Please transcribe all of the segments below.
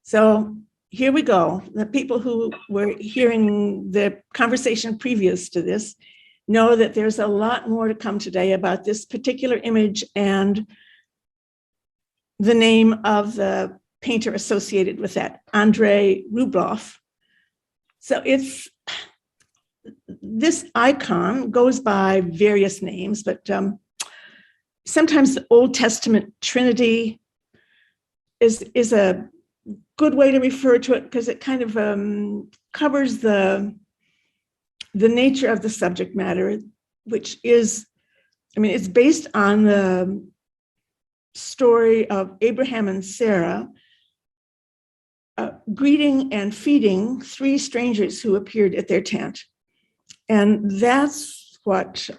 So here we go. The people who were hearing the conversation previous to this know that there's a lot more to come today about this particular image and the name of the painter associated with that, Andrei Rublev. So this icon goes by various names, but sometimes the Old Testament Trinity is a good way to refer to it because it kind of covers the nature of the subject matter, which is, it's based on the story of Abraham and Sarah greeting and feeding three strangers who appeared at their tent. And that's what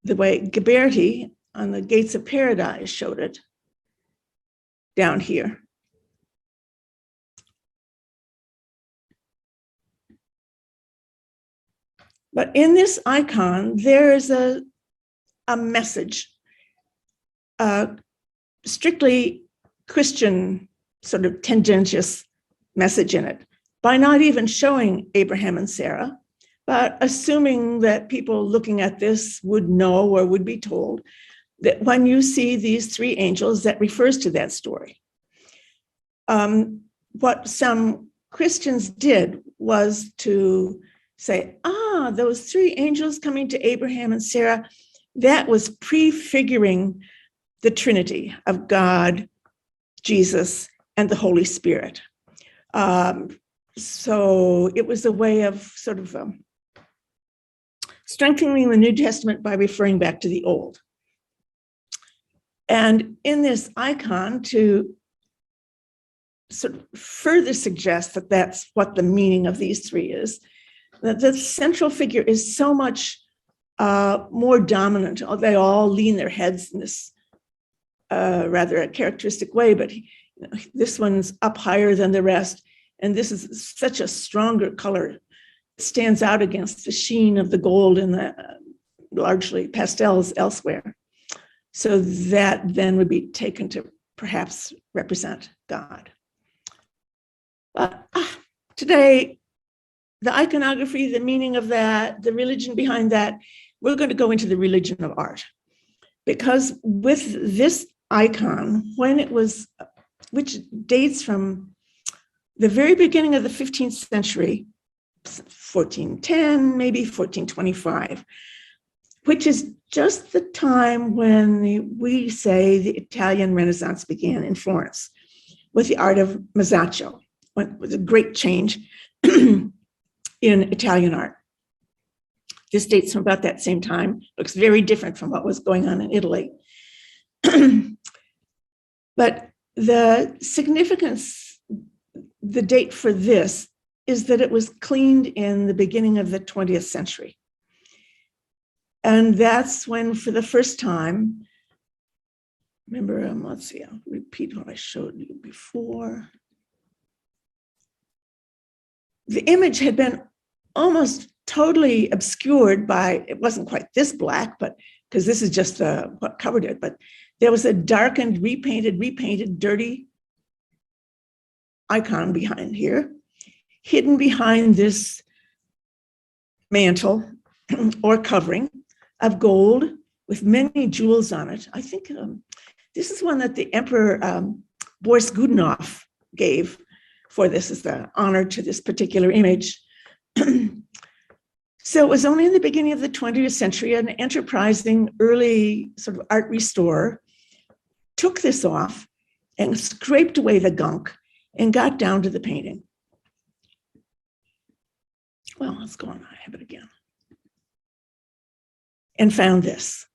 the way Ghiberti on the Gates of Paradise showed it down here. But in this icon, there is a message, strictly Christian sort of tendentious message in it, by not even showing Abraham and Sarah, but assuming that people looking at this would know or would be told that when you see these three angels, that refers to that story. What some Christians did was to say, those three angels coming to Abraham and Sarah, that was prefiguring the Trinity of God, Jesus, and the Holy Spirit. So it was a way of sort of strengthening the New Testament by referring back to the Old. And in this icon, to sort of further suggest that that's what the meaning of these three is, that the central figure is so much more dominant. They all lean their heads in this rather a characteristic way, but this one's up higher than the rest. And this is such a stronger color. It stands out against the sheen of the gold and the largely pastels elsewhere. So that then would be taken to perhaps represent God. But today, the iconography, the meaning of that, the religion behind that, we're going to go into the religion of art. Because with this icon, which dates from the very beginning of the 15th century, 1410, maybe 1425, which is just the time when we say the Italian Renaissance began in Florence with the art of Masaccio. It was a great change in Italian art. This dates from about that same time. Looks very different from what was going on in Italy. But the significance, the date for this is that it was cleaned in the beginning of the 20th century. And that's when, for the first time, remember, let's see, I'll repeat what I showed you before. The image had been almost totally obscured by, it wasn't quite this black, but because this is just what covered it, but there was a darkened, repainted, dirty icon behind here, hidden behind this mantle or covering of gold with many jewels on it. I think this is one that the Emperor Boris Godunov gave for this as the honor to this particular image. So it was only in the beginning of the 20th century, an enterprising early sort of art restorer took this off and scraped away the gunk and got down to the painting. Well, let's go on, I have it again. And found this.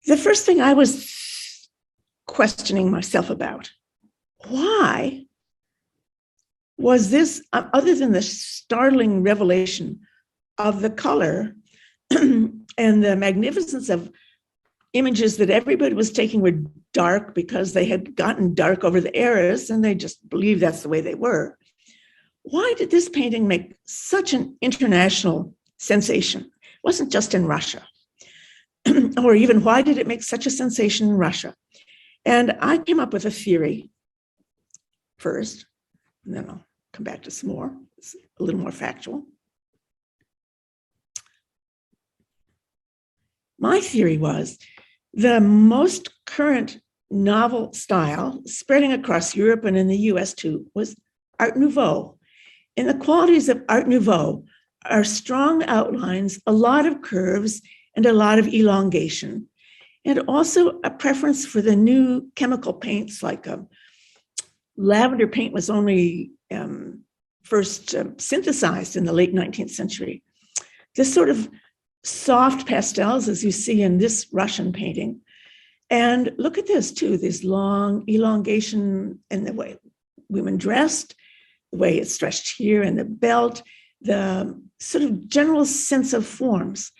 The first thing I was questioning myself about, why was this, other than the startling revelation of the color and the magnificence of images that everybody was taking were dark because they had gotten dark over the eras and they just believed that's the way they were. Why did this painting make such an international sensation? It wasn't just in Russia. or even why did it make such a sensation in Russia? And I came up with a theory first, and then I'll come back to some more. It's a little more factual. My theory was the most current novel style spreading across Europe and in the US too was Art Nouveau. And the qualities of Art Nouveau are strong outlines, a lot of curves, and a lot of elongation, and also a preference for the new chemical paints, like lavender paint was only first synthesized in the late 19th century. This sort of soft pastels, as you see in this Russian painting. And look at this too, this long elongation in the way women dressed, the way it's stretched here, and the belt, the sort of general sense of forms.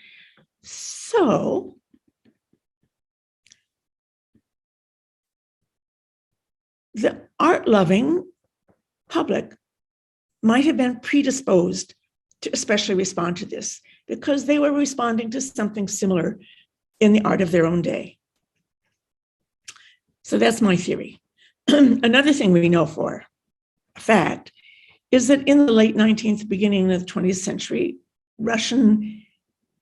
So the art-loving public might have been predisposed to especially respond to this because they were responding to something similar in the art of their own day. So that's my theory. Another thing we know for a fact is that in the late 19th, beginning of the 20th century, Russian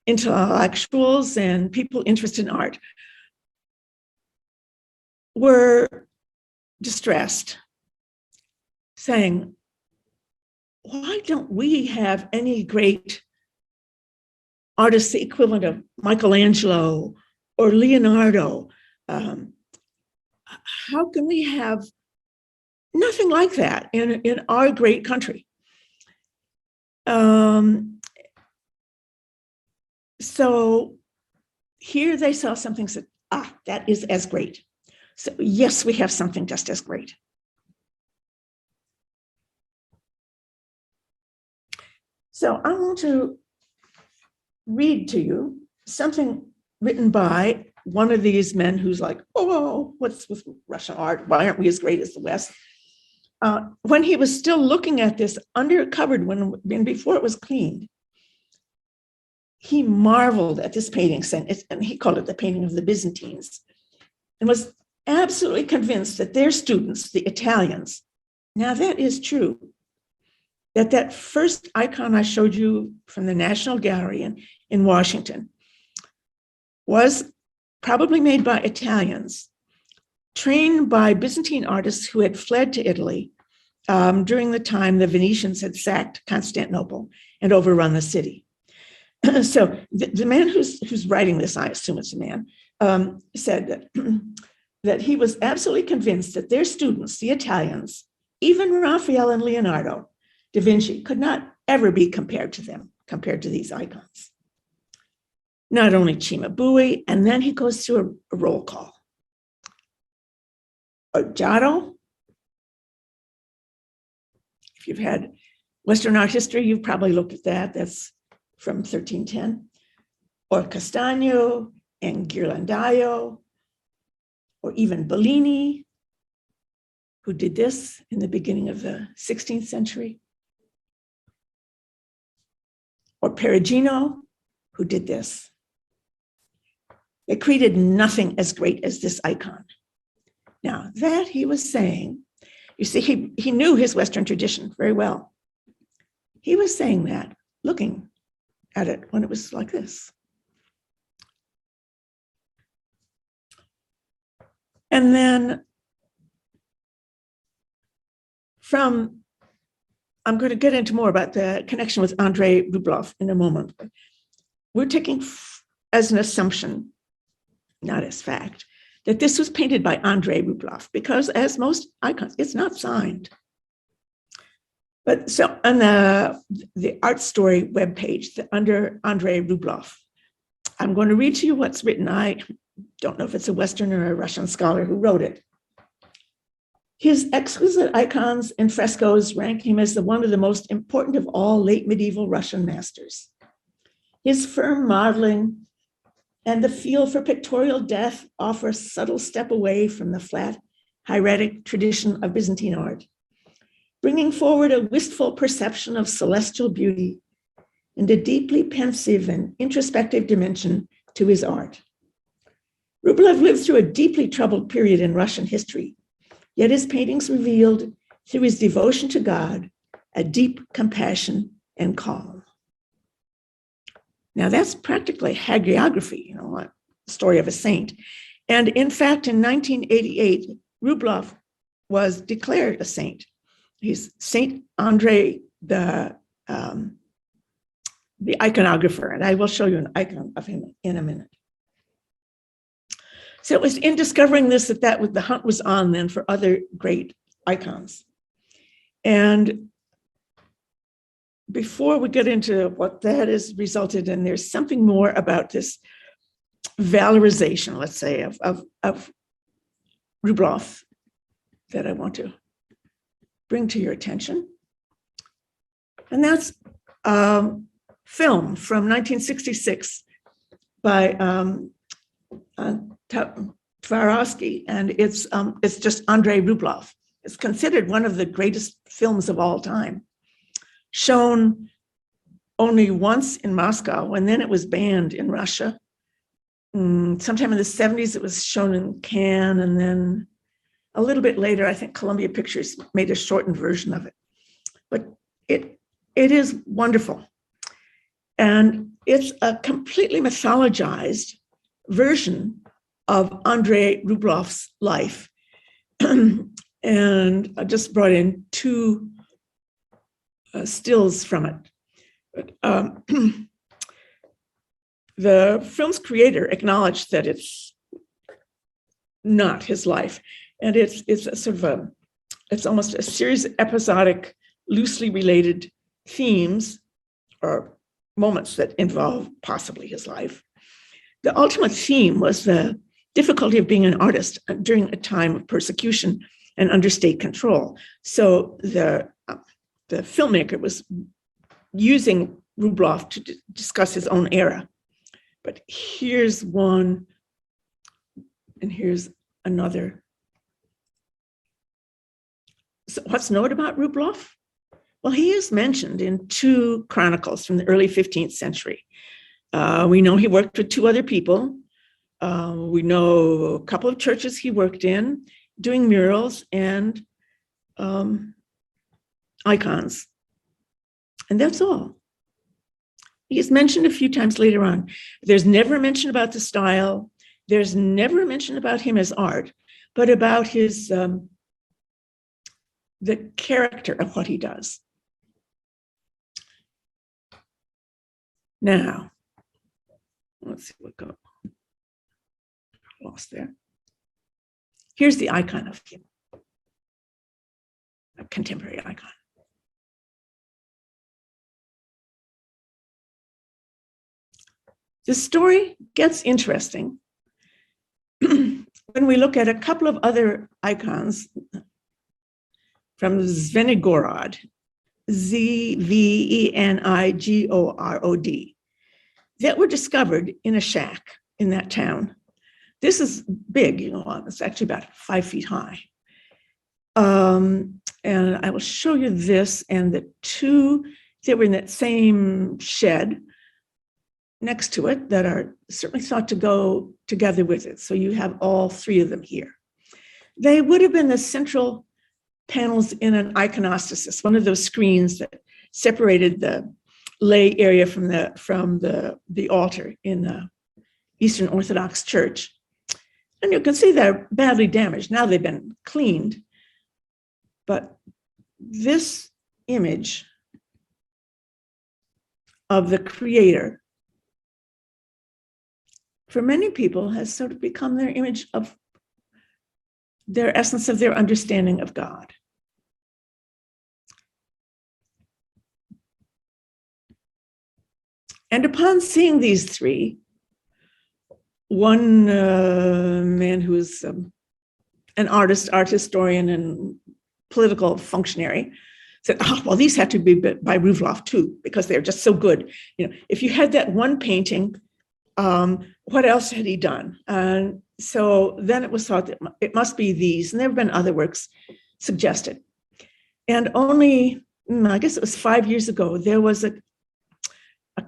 intellectuals and people interested in art were distressed, saying, why don't we have any great artists the equivalent of Michelangelo or Leonardo? How can we have nothing like that in our great country? So here they saw something, said, that is as great. So yes, we have something just as great. So I want to read to you something written by one of these men who's like, oh, what's with Russian art? Why aren't we as great as the West? When he was still looking at this undercovered when before it was cleaned, he marveled at this painting, and he called it the painting of the Byzantines, and was absolutely convinced that their students, the Italians, now that is true, that first icon I showed you from the National Gallery in Washington was probably made by Italians, trained by Byzantine artists who had fled to Italy during the time the Venetians had sacked Constantinople and overrun the city. So the man who's writing this, I assume it's a man, said that he was absolutely convinced that their students, the Italians, even Raphael and Leonardo da Vinci, could not ever be compared to these icons. Not only Cimabue, and then he goes through a roll call. Giotto, if you've had Western art history, you've probably looked at that. That's from 1310. Or Castagno and Ghirlandaio, or even Bellini, who did this in the beginning of the 16th century. Or Perugino, who did this. They created nothing as great as this icon. Now, that he was saying, you see, he knew his Western tradition very well. He was saying that, looking at it when it was like this. And then I'm going to get into more about the connection with Andrei Rublev in a moment. We're taking as an assumption, not as fact, that this was painted by Andrei Rublev, because as most icons, it's not signed. But so on the Art Story webpage, under Andrei Rublev, I'm going to read to you what's written. I don't know if it's a Western or a Russian scholar who wrote it. His exquisite icons and frescoes rank him as one of the most important of all late medieval Russian masters. His firm modeling and the feel for pictorial depth offer a subtle step away from the flat, hieratic tradition of Byzantine art, bringing forward a wistful perception of celestial beauty and a deeply pensive and introspective dimension to his art. Rublev lived through a deeply troubled period in Russian history, yet his paintings revealed, through his devotion to God, a deep compassion and calm. Now, that's practically hagiography, a story of a saint. And in fact, in 1988, Rublev was declared a saint. He's Saint Andrei, the iconographer, and I will show you an icon of him in a minute. So it was in discovering this that the hunt was on then for other great icons. And before we get into what that has resulted in, there's something more about this valorization, let's say, of Rublev that I want to bring to your attention. And that's film from 1966 by Tvarowski, and it's just Andrei Rublev. It's considered one of the greatest films of all time. Shown only once in Moscow, and then it was banned in Russia. Sometime in the 70s, it was shown in Cannes, and then a little bit later, I think Columbia Pictures made a shortened version of it. But it is wonderful. And it's a completely mythologized version of Andrei Rublev's life. And I just brought in two stills from it. But, the film's creator acknowledged that it's not his life. And it's a sort of it's almost a series of episodic, loosely related themes or moments that involve possibly his life. The ultimate theme was the difficulty of being an artist during a time of persecution and under state control. So the filmmaker was using Rublev to discuss his own era. But here's one, and here's another. So what's noted about Rublev? Well, he is mentioned in two chronicles from the early 15th century. We know he worked with two other people. We know a couple of churches he worked in, doing murals and icons. And that's all. He's mentioned a few times later on. There's never a mention about the style. There's never a mention about him as art, but about his the character of what he does. Now, let's see what got lost there. Here's the icon of him, a contemporary icon. The story gets interesting when we look at a couple of other icons from Zvenigorod, Zvenigorod, that were discovered in a shack in that town. This is big, it's actually about 5 feet high. And I will show you this and the two that were in that same shed next to it that are certainly thought to go together with it. So you have all three of them here. They would have been the central panels in an iconostasis, one of those screens that separated the lay area from the altar in the Eastern Orthodox Church. And you can see they're badly damaged. Now they've been cleaned. But this image of the creator, for many people, has sort of become their image of their essence of their understanding of God. And upon seeing these three, one man who is an artist, art historian, and political functionary said, well, these have to be by Rublev too, because they're just so good. If you had that one painting, what else had he done? And so then it was thought that it must be these, and there have been other works suggested. And only, I guess it was 5 years ago, there was a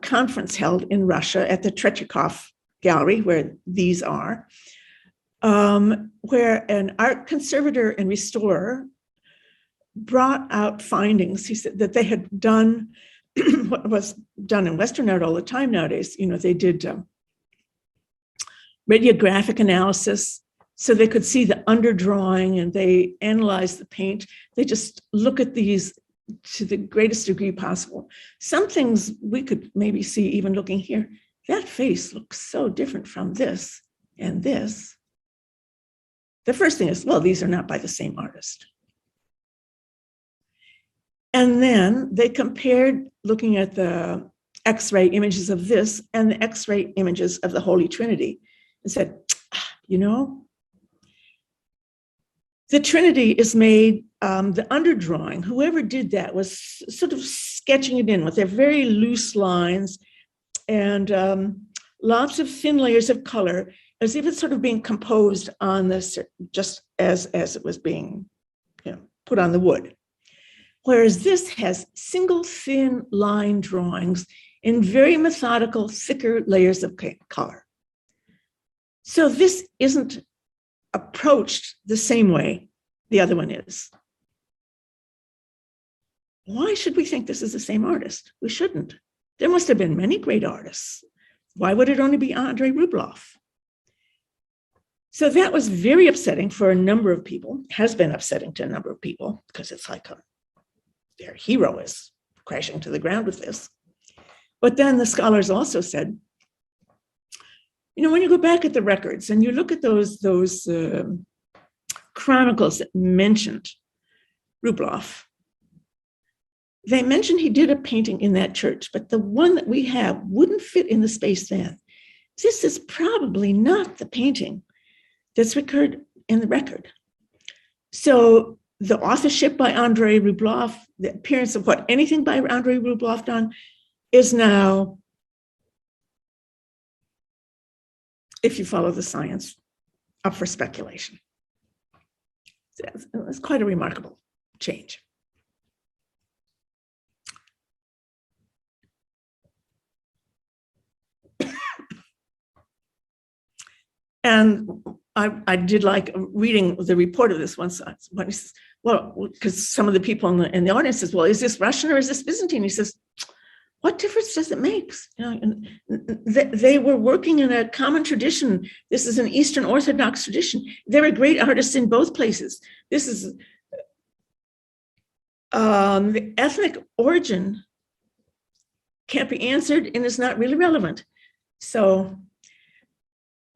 conference held in Russia at the Tretyakov Gallery, where these are, where an art conservator and restorer brought out findings. He said that they had done what was done in Western art all the time nowadays. They did radiographic analysis so they could see the underdrawing, and they analyzed the paint. They just look at these to the greatest degree possible. Some things we could maybe see even looking here. That face looks so different from this and this. The first thing is, well, these are not by the same artist. And then they compared looking at the X-ray images of this and the X-ray images of the Holy Trinity and said, the Trinity is made, the underdrawing, whoever did that was sort of sketching it in with their very loose lines and lots of thin layers of color, as if it's sort of being composed on this, just as it was being put on the wood. Whereas this has single thin line drawings in very methodical, thicker layers of color. So this isn't approached the same way the other one is. Why should we think this is the same artist? We shouldn't. There must have been many great artists. Why would it only be Andrei Rublev? So that was very upsetting for a number of people, has been upsetting to a number of people, because it's like their hero is crashing to the ground with this. But then the scholars also said, when you go back at the records and you look at those chronicles that mentioned Rublev, they mentioned he did a painting in that church, but the one that we have wouldn't fit in the space then. This is probably not the painting that's recorded in the record. So the authorship by Andrei Rublev, the appearance of anything by Andrei Rublev done is now, if you follow the science, up for speculation. It's quite a remarkable change. And I did like reading the report of this once. When he says, well, because some of the people in the audience says, well, is this Russian or is this Byzantine? He says, what difference does it make? And they were working in a common tradition. This is an Eastern Orthodox tradition. There are great artists in both places. This is the ethnic origin can't be answered and is not really relevant. So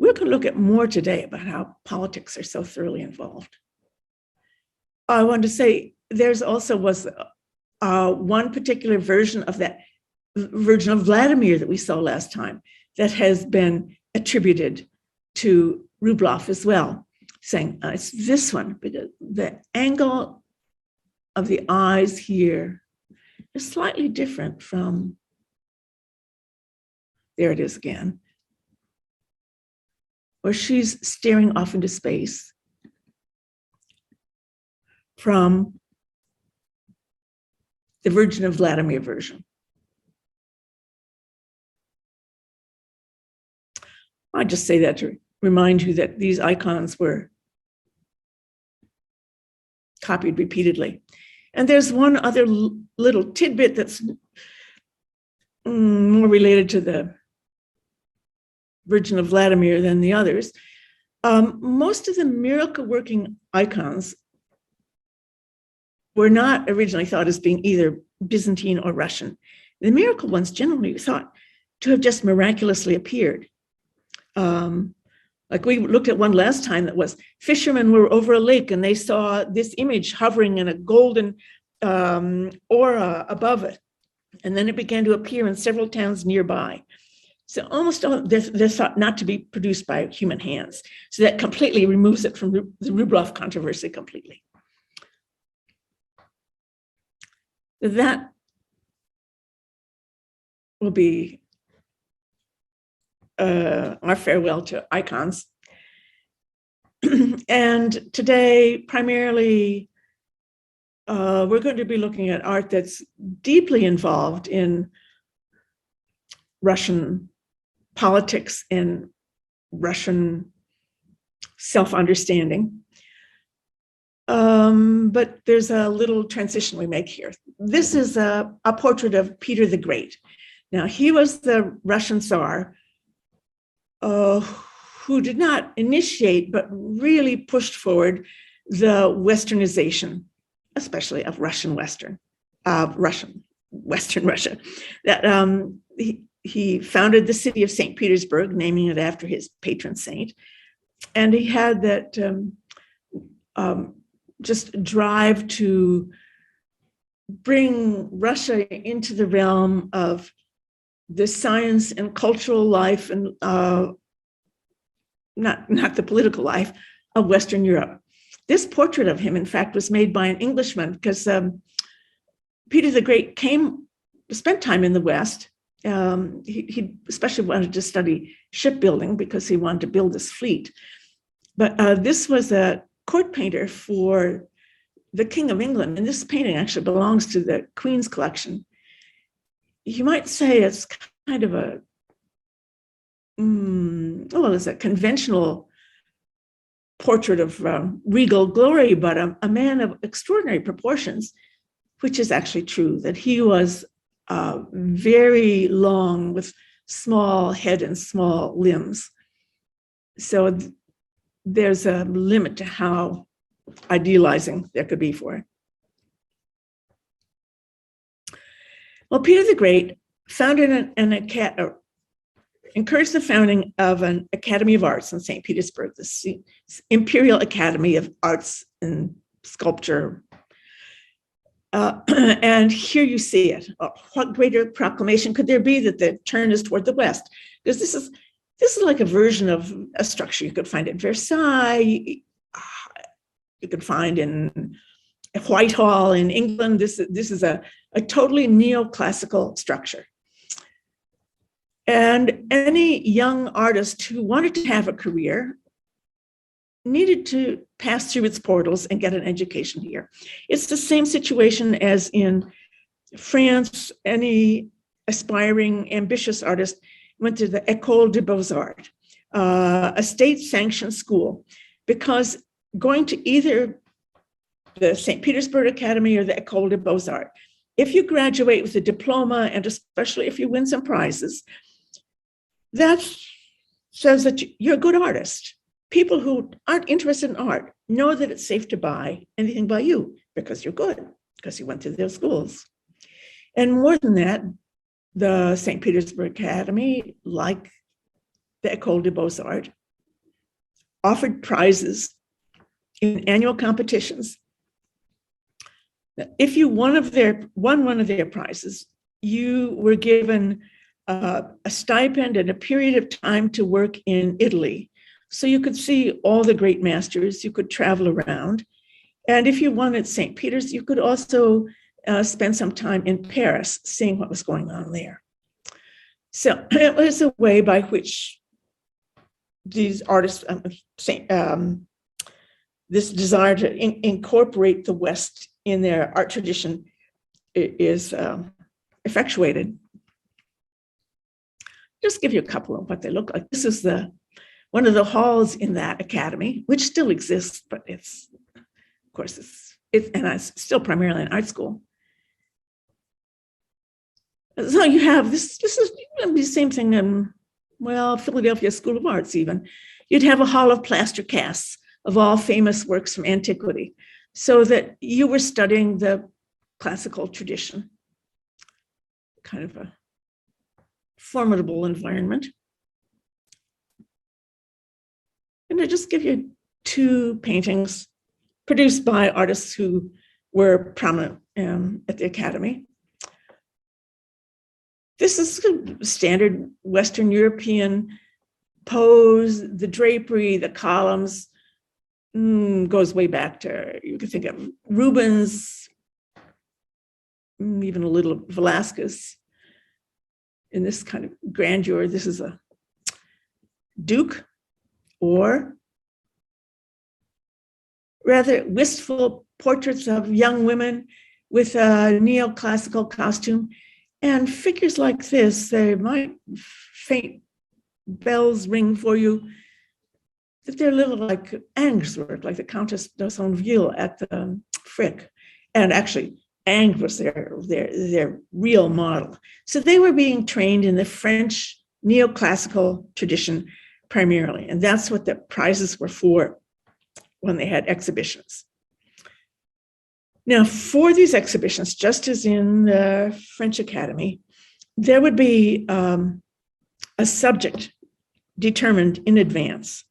we're going to look at more today about how politics are so thoroughly involved. I wanted to say there's also was one particular version of that version of Vladimir that we saw last time that has been attributed to Rublev as well, saying it's this one, because the angle of the eyes here is slightly different from, there it is again, where she's staring off into space from the Virgin of Vladimir version. I just say that to remind you that these icons were copied repeatedly. And there's one other little tidbit that's more related to the Virgin of Vladimir than the others. Most of the miracle-working icons were not originally thought as being either Byzantine or Russian. The miracle ones generally thought to have just miraculously appeared. Like we looked at one last time that was fishermen were over a lake and they saw this image hovering in a golden aura above it. And then it began to appear in several towns nearby. So almost all they're thought not to be produced by human hands. So that completely removes it from the Rublev controversy completely. That will be our farewell to icons. And today, primarily, we're going to be looking at art that's deeply involved in Russian politics and Russian self-understanding. But there's a little transition we make here. This is a portrait of Peter the Great. Now, he was the Russian Tsar who did not initiate, but really pushed forward the Westernization, especially of Western Russia. That he founded the city of St. Petersburg, naming it after his patron saint. And he had that just drive to bring Russia into the realm of the science and cultural life and not the political life of Western Europe. This portrait of him, in fact, was made by an Englishman because Peter the Great spent time in the West. He especially wanted to study shipbuilding because he wanted to build this fleet. But this was a court painter for the King of England, and this painting actually belongs to the Queen's collection. You might say it's kind of it's a conventional portrait of regal glory, but a man of extraordinary proportions, which is actually true, that he was very long with small head and small limbs. So there's a limit to how idealizing there could be for it. Well, Peter the Great founded encouraged the founding of an Academy of Arts in St. Petersburg, the Imperial Academy of Arts and Sculpture. And here you see it. What greater proclamation could there be that the turn is toward the West? Because this is like a version of a structure you could find at Versailles, you could find in Whitehall in England. This is a totally neoclassical structure. And any young artist who wanted to have a career needed to pass through its portals and get an education here. It's the same situation as in France. Any aspiring, ambitious artist went to the École des Beaux-Arts, a state-sanctioned school, because going to either the St. Petersburg Academy or the École des Beaux-Arts, if you graduate with a diploma, and especially if you win some prizes, that says that you're a good artist. People who aren't interested in art know that it's safe to buy anything by you because you're good, because you went to their schools. And more than that, the St. Petersburg Academy, like the École des Beaux-Arts, offered prizes in annual competitions. If you won one of their prizes, you were given a stipend and a period of time to work in Italy. So you could see all the great masters, you could travel around. And if you won at St. Peter's, you could also spend some time in Paris, seeing what was going on there. So it was a way by which these artists, this desire to incorporate the West in their art tradition is effectuated. Just give you a couple of what they look like. This is one of the halls in that academy, which still exists, but it's still primarily an art school. So you have this is the same thing in, Philadelphia School of Arts even. You'd have a hall of plaster casts of all famous works from antiquity, so that you were studying the classical tradition. Kind of a formidable environment. And I just give you two paintings produced by artists who were prominent at the Academy. This is a standard Western European pose, the drapery, the columns, goes way back to, you can think of Rubens, even a little of Velázquez in this kind of grandeur. This is a duke, or rather wistful portraits of young women with a neoclassical costume. And figures like this, they might faint bells ring for you. that they're a little like Ingres' work, like the Countess d'Haussonville at the Frick. And actually, Ingres was their real model. So they were being trained in the French neoclassical tradition primarily. And that's what the prizes were for when they had exhibitions. Now, for these exhibitions, just as in the French Academy, there would be a subject determined in advance.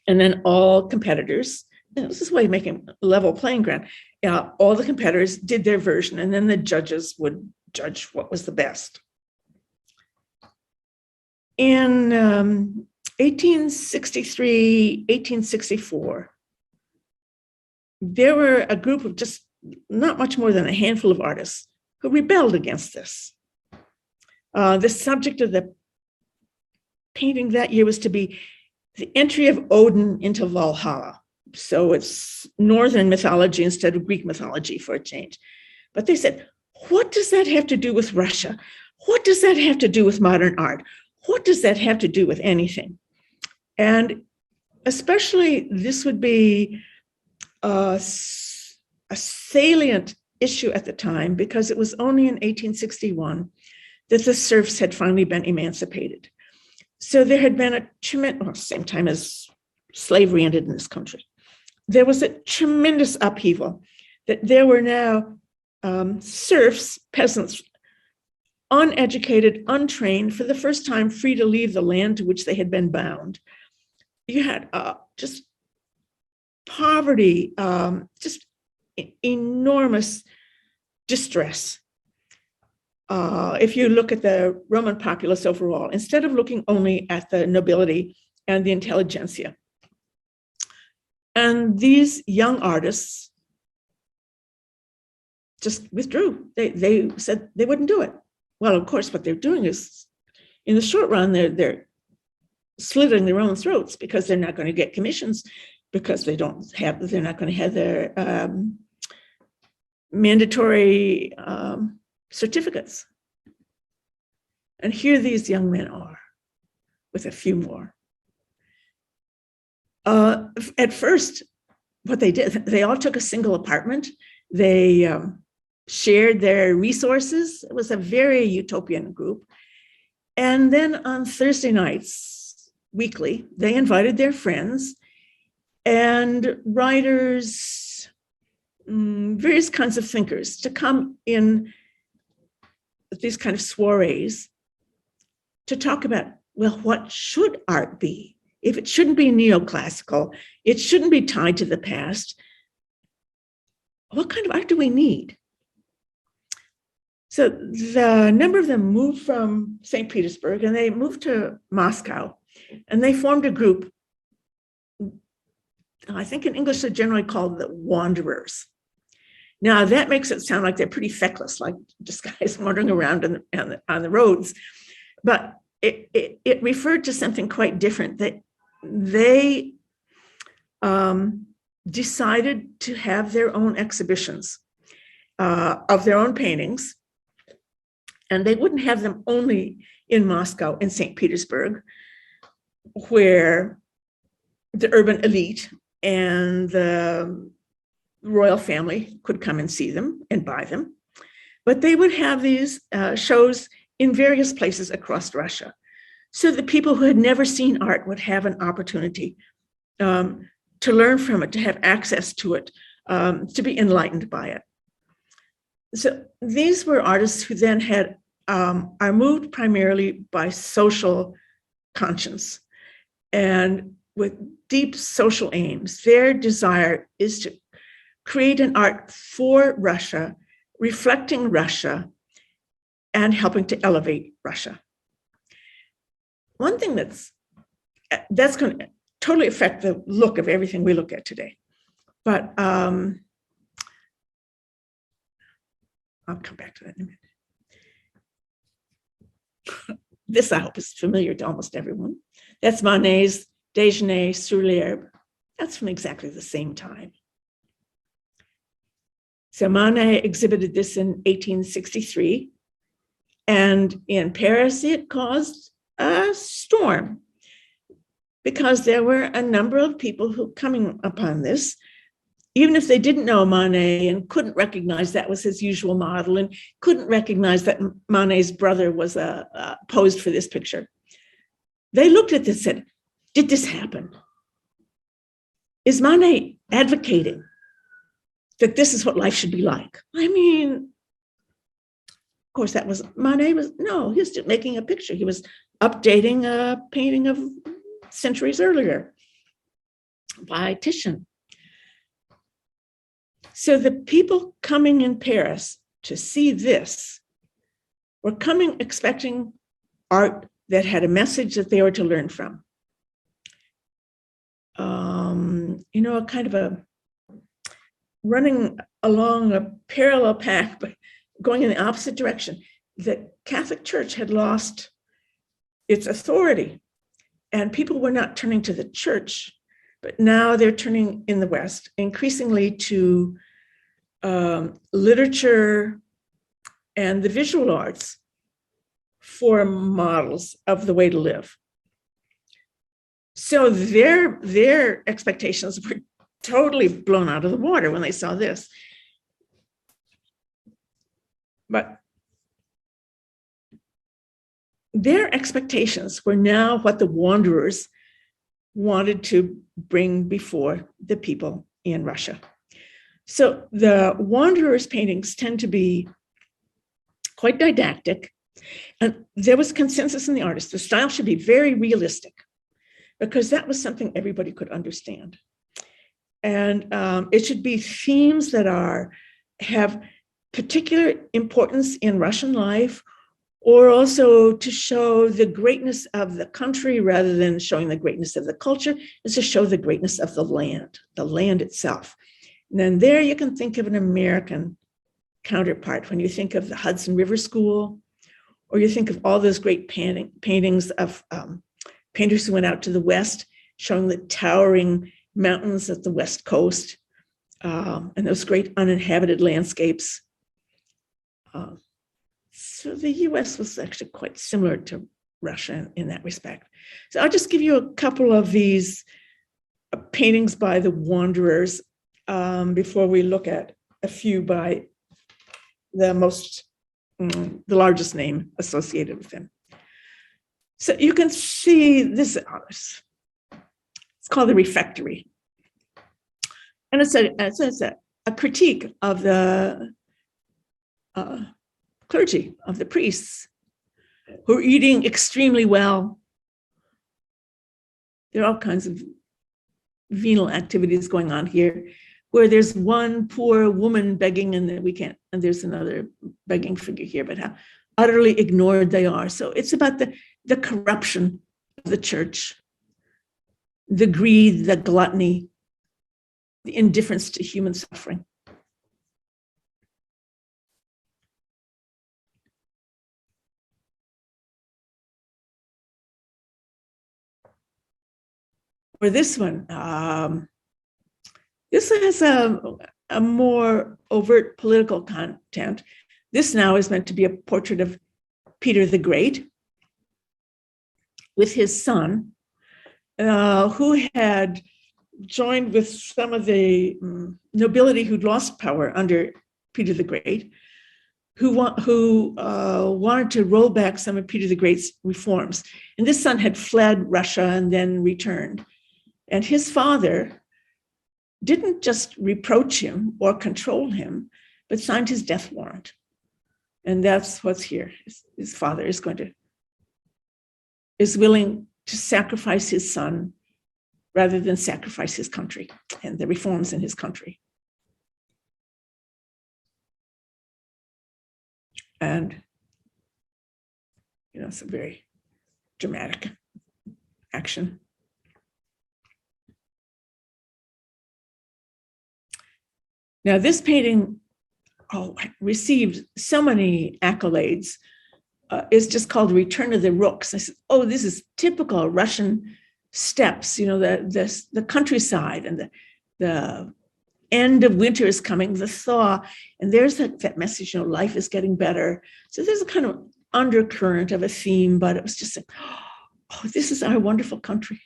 And then all competitors, this is a way of making a level playing ground, all the competitors did their version, and then the judges would judge what was the best. In 1863, 1864, there were a group of just not much more than a handful of artists who rebelled against this. The subject of the painting that year was to be the entry of Odin into Valhalla. So it's Northern mythology instead of Greek mythology for a change. But they said, what does that have to do with Russia? What does that have to do with modern art? What does that have to do with anything? And especially this would be a salient issue at the time, because it was only in 1861 that the serfs had finally been emancipated. So there had been a tremendous, same time as slavery ended in this country, there was a tremendous upheaval, that there were now serfs, peasants, uneducated, untrained, for the first time free to leave the land to which they had been bound. You had just poverty, just enormous distress. If you look at the Roman populace overall, instead of looking only at the nobility and the intelligentsia. And these young artists just withdrew. They said they wouldn't do it. Well, of course, what they're doing is, in the short run, they're slitting their own throats, because they're not going to get commissions, because they're not going to have their mandatory certificates. And here these young men are, with a few more. At first, what they did, they all took a single apartment. They shared their resources. It was a very utopian group. And then on Thursday nights, weekly, they invited their friends and writers, various kinds of thinkers to come in these kind of soirees to talk about, well, what should art be? If it shouldn't be neoclassical, it shouldn't be tied to the past, what kind of art do we need? So the number of them moved from St. Petersburg, and they moved to Moscow, and they formed a group. I think in English they're generally called the Wanderers. Now that makes it sound like they're pretty feckless, like just guys wandering around on the roads. But it referred to something quite different, that they decided to have their own exhibitions of their own paintings. And they wouldn't have them only in Moscow and St. Petersburg, where the urban elite and the royal family could come and see them and buy them. But they would have these shows in various places across Russia, so that people who had never seen art would have an opportunity to learn from it, to have access to it, to be enlightened by it. So these were artists who then are moved primarily by social conscience and with deep social aims. Their desire is to create an art for Russia, reflecting Russia, and helping to elevate Russia. One thing that's going to totally affect the look of everything we look at today. But I'll come back to that in a minute. This, I hope, is familiar to almost everyone. That's Manet's Janae, Soulier. That's from exactly the same time. So Manet exhibited this in 1863. And in Paris, it caused a storm, because there were a number of people who coming upon this, even if they didn't know Manet and couldn't recognize that was his usual model and couldn't recognize that Manet's brother was posed for this picture. They looked at this and said, did this happen? Is Manet advocating that this is what life should be like? I mean, of course, that was, Manet was, no, he was just making a picture. He was updating a painting of centuries earlier by Titian. So the people coming in Paris to see this were coming expecting art that had a message that they were to learn from. A kind of a running along a parallel path, but going in the opposite direction. The Catholic Church had lost its authority, and people were not turning to the church, but now they're turning in the West increasingly to literature and the visual arts for models of the way to live. So their expectations were totally blown out of the water when they saw this. But their expectations were now what the wanderers wanted to bring before the people in Russia. So the wanderers' paintings tend to be quite didactic, and there was consensus in the artists. The style should be very realistic, because that was something everybody could understand. And it should be themes that have particular importance in Russian life, or also to show the greatness of the country rather than showing the greatness of the culture, is to show the greatness of the land itself. And then there you can think of an American counterpart when you think of the Hudson River School, or you think of all those great paintings of painters who went out to the West, showing the towering mountains at the West Coast, and those great uninhabited landscapes. So the US was actually quite similar to Russia in that respect. So I'll just give you a couple of these paintings by the wanderers before we look at a few by the largest name associated with them. So you can see this. It's called the Refectory. And it's a critique of the clergy, of the priests, who are eating extremely well. There are all kinds of venal activities going on here, where there's one poor woman begging and there's another begging figure here, but how utterly ignored they are. So it's about the corruption of the church, the greed, the gluttony, the indifference to human suffering. Or this one, this has a more overt political content. This now is meant to be a portrait of Peter the Great with his son, who had joined with some of the nobility who'd lost power under Peter the Great, who wanted to roll back some of Peter the Great's reforms. And this son had fled Russia and then returned. And his father didn't just reproach him or control him, but signed his death warrant. And that's what's here. His father is willing to sacrifice his son rather than sacrifice his country and the reforms in his country. And, it's a very dramatic action. Now, this painting received so many accolades. It's just called Return of the Rooks. I said, this is typical Russian steppes, the countryside, and the end of winter is coming, the thaw, and there's that message, life is getting better. So there's a kind of undercurrent of a theme, but it was just this is our wonderful country.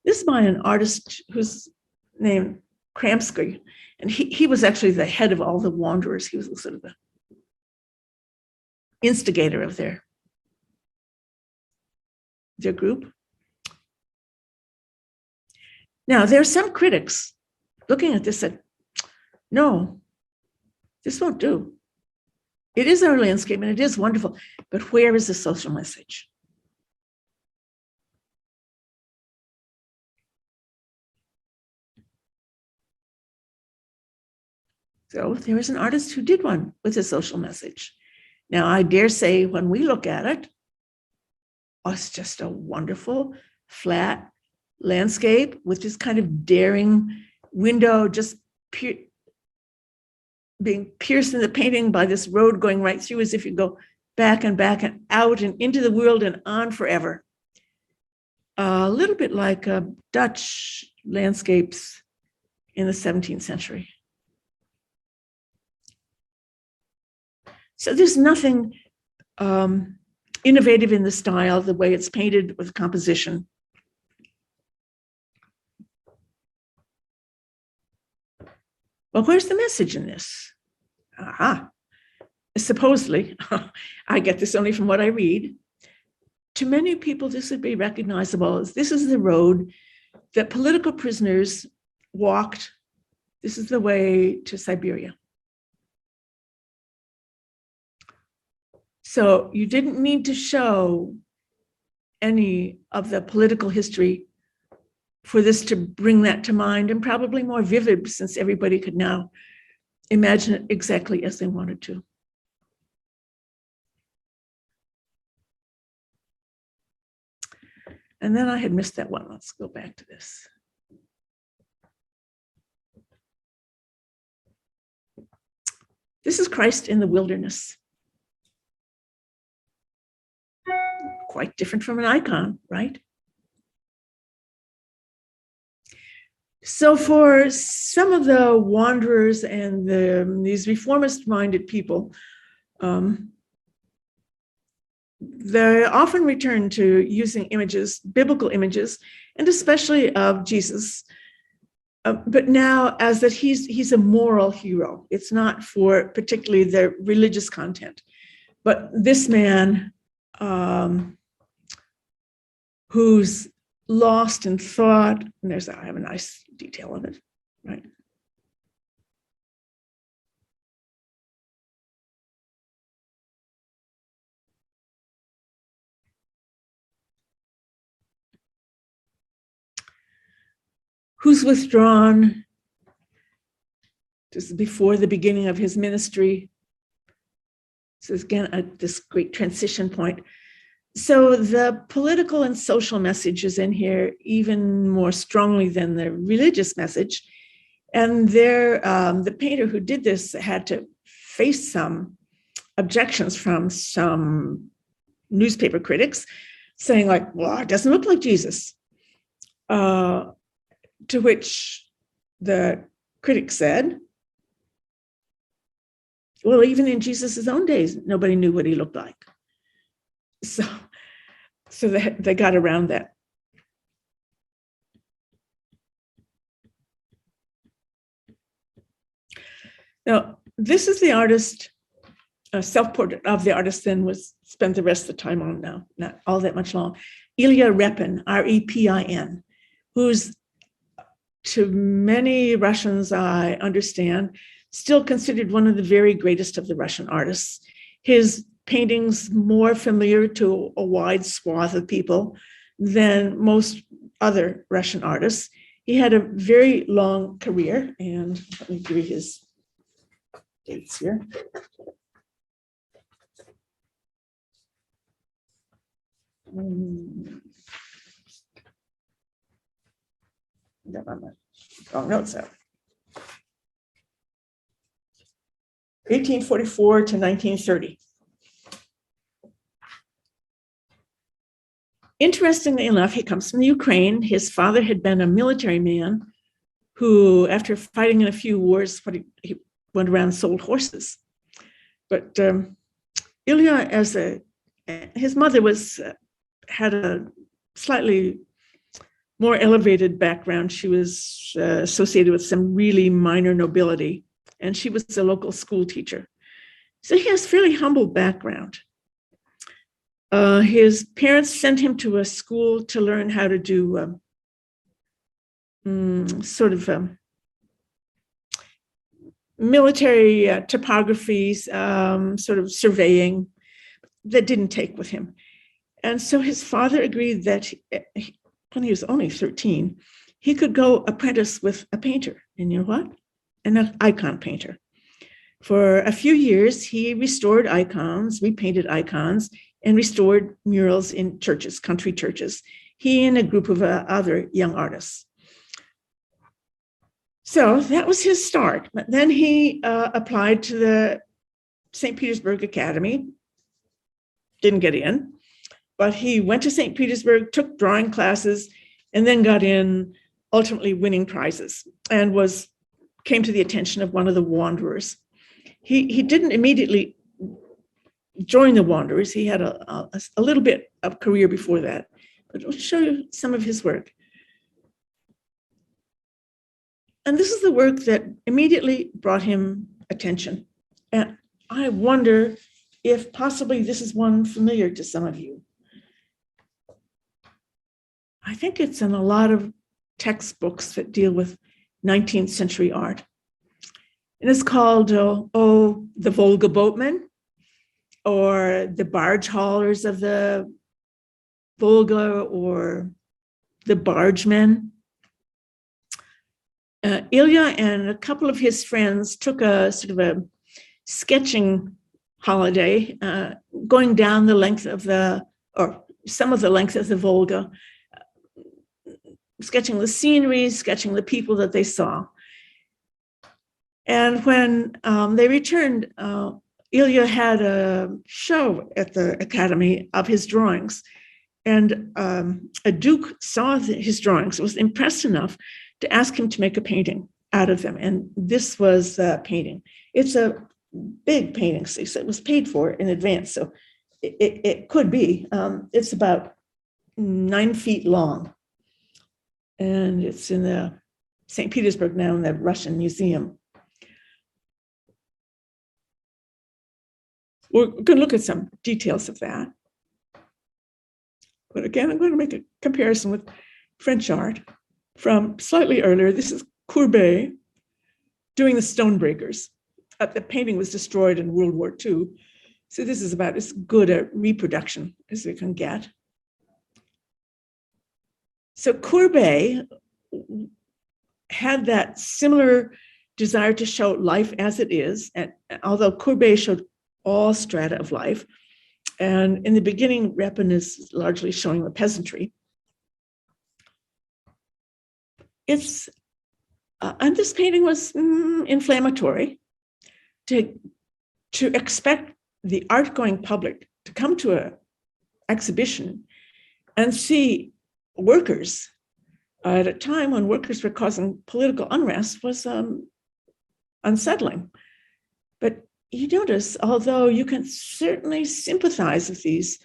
This is by an artist who's named Kramskuy, and he was actually the head of all the wanderers. He was sort of the instigator of their group. Now, there are some critics looking at this said, no, this won't do. It is our landscape and it is wonderful, but where is the social message? So there is an artist who did one with a social message. Now, I dare say when we look at it, it's just a wonderful, flat landscape with this kind of daring window just being pierced in the painting by this road going right through as if you go back and out and into the world and on forever. A little bit like Dutch landscapes in the 17th century. So there's nothing innovative in the style, the way it's painted with composition. Well, where's the message in this? Supposedly, I get this only from what I read. To many people, this would be recognizable as this is the road that political prisoners walked. This is the way to Siberia. So you didn't need to show any of the political history for this to bring that to mind, and probably more vivid since everybody could now imagine it exactly as they wanted to. And then I had missed that one. Let's go back to this. This is Christ in the wilderness. Quite different from an icon, right? So for some of the wanderers and these reformist-minded people, they often return to using images, biblical images, and especially of Jesus, but now as that he's a moral hero. It's not for particularly the religious content, but this man who's lost in thought, and I have a nice detail of it, right? Who's withdrawn. This is before the beginning of his ministry. This is again this great transition point. So the political and social message is in here even more strongly than the religious message. And the painter who did this had to face some objections from some newspaper critics saying like, well, it doesn't look like Jesus. To which the critic said, well, even in Jesus's own days, nobody knew what he looked like. So they got around that. Now, this is the artist, self-portrait of the artist, then spent the rest of the time on now, not all that much long. Ilya Repin, R-E-P-I-N, who's to many Russians, I understand, still considered one of the very greatest of the Russian artists. His paintings more familiar to a wide swath of people than most other Russian artists. He had a very long career, and let me give you his dates here. Oh, no, it's out. 1844 to 1930. Interestingly enough, he comes from Ukraine. His father had been a military man who, after fighting in a few wars, he went around and sold horses. But Ilya, his mother had a slightly more elevated background. She was associated with some really minor nobility, and she was a local school teacher. So he has fairly humble background. His parents sent him to a school to learn how to do military topography, sort of surveying. That didn't take with him. And so his father agreed that when he was only 13, he could go apprentice with a painter. And you know what? An icon painter. For a few years, he restored icons, repainted icons, and restored murals in churches, country churches. He and a group of other young artists. So that was his start. But then he applied to the St. Petersburg Academy, didn't get in, but he went to St. Petersburg, took drawing classes, and then got in, ultimately winning prizes, and came to the attention of one of the Wanderers. He didn't immediately join the Wanderers. He had a little bit of career before that, but I'll show you some of his work. And this is the work that immediately brought him attention. And I wonder if possibly this is one familiar to some of you. I think it's in a lot of textbooks that deal with 19th century art. And it's called, the Volga Boatmen, or the barge haulers of the Volga, or the bargemen. Ilya and a couple of his friends took a sort of a sketching holiday, going down the length of or some of the length of the Volga, sketching the scenery, sketching the people that they saw. And when they returned, Ilya had a show at the Academy of his drawings. And a duke saw his drawings, was impressed enough to ask him to make a painting out of them. And this was the painting. It's a big painting, so it was paid for in advance. So it could be. It's about 9 feet long. And it's in the St. Petersburg now in the Russian Museum. We're going to look at some details of that. But again, I'm going to make a comparison with French art from slightly earlier. This is Courbet doing the Stonebreakers. The painting was destroyed in World War II. So this is about as good a reproduction as we can get. So Courbet had that similar desire to show life as it is. And although Courbet showed all strata of life, and in the beginning, Repin is largely showing the peasantry. And this painting was inflammatory. To expect the art-going public to come to an exhibition and see workers at a time when workers were causing political unrest was unsettling. But you notice, although you can certainly sympathize with these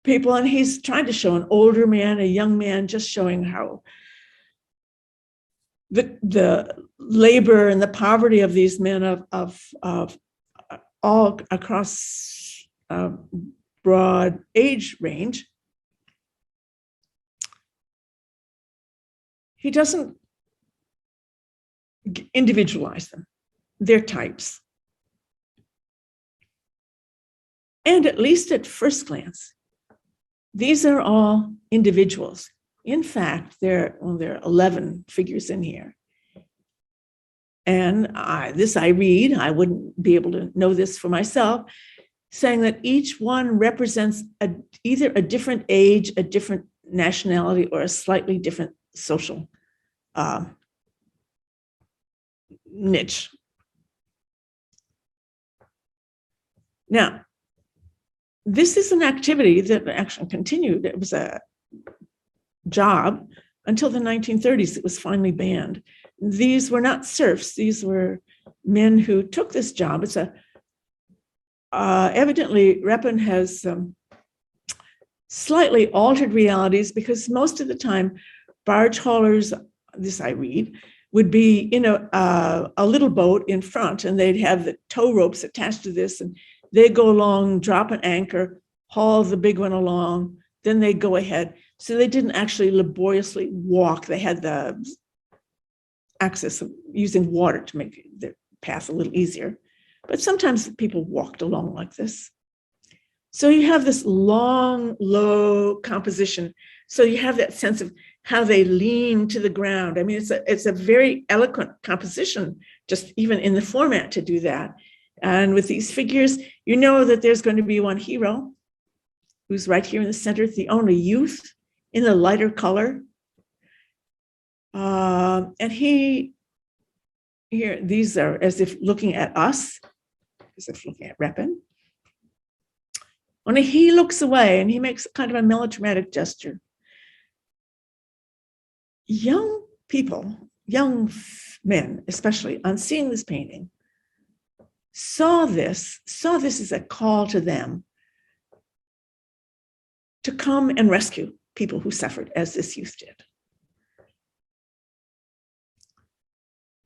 people, and he's trying to show an older man, a young man, just showing how the labor and the poverty of these men of all across a broad age range. He doesn't individualize them. They're types. And at least at first glance, these are all individuals. In fact, there are 11 figures in here. And I read, I wouldn't be able to know this for myself, saying that each one represents either a different age, a different nationality, or a slightly different social niche. Now, this is an activity that actually continued. It was a job until the 1930s. It was finally banned. These were not serfs. These were men who took this job. It's evidently Repin has slightly altered realities, because most of the time barge haulers, this I read, would be in a little boat in front, and they'd have the tow ropes attached to this, and they go along, drop an anchor, haul the big one along, then they go ahead. So they didn't actually laboriously walk. They had the access of using water to make their path a little easier. But sometimes people walked along like this. So you have this long, low composition. So you have that sense of how they lean to the ground. I mean, it's a very eloquent composition, just even in the format to do that. And with these figures, you know that there's going to be one hero who's right here in the center, the only youth in the lighter color. And here, these are as if looking at us, as if looking at Repin. Only he looks away and he makes kind of a melodramatic gesture. Young people, young men especially, on seeing this painting, saw this as a call to them to come and rescue people who suffered as this youth did.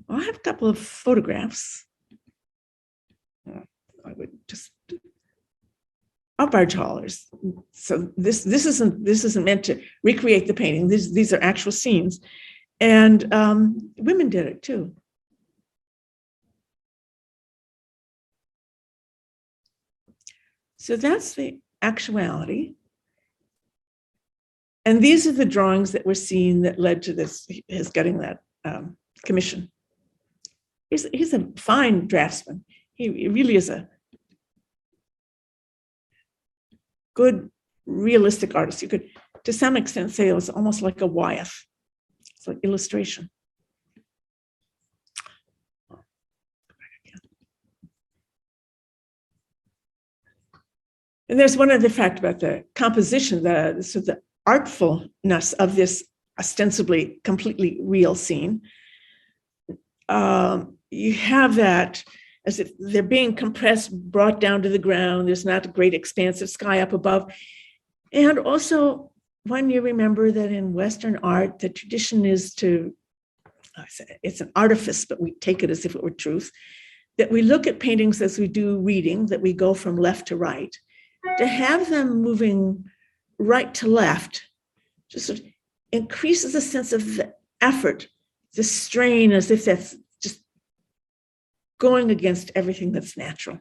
Well, I have a couple of photographs. I would just of barge haulers. So this isn't meant to recreate the painting. These are actual scenes, and women did it too. So that's the actuality. And these are the drawings that were seen that led to his getting that commission. He's a fine draftsman. He really is a good, realistic artist. You could, to some extent, say it was almost like a Wyeth. It's like illustration. And there's one other fact about the composition, the artfulness of this ostensibly completely real scene. You have that as if they're being compressed, brought down to the ground. There's not a great expanse of sky up above. And also, when you remember that in Western art, the tradition is to, it's an artifice, but we take it as if it were truth, that we look at paintings as we do reading, that we go from left to right. To have them moving right to left just sort of increases a sense of the effort, the strain, as if that's just going against everything that's natural.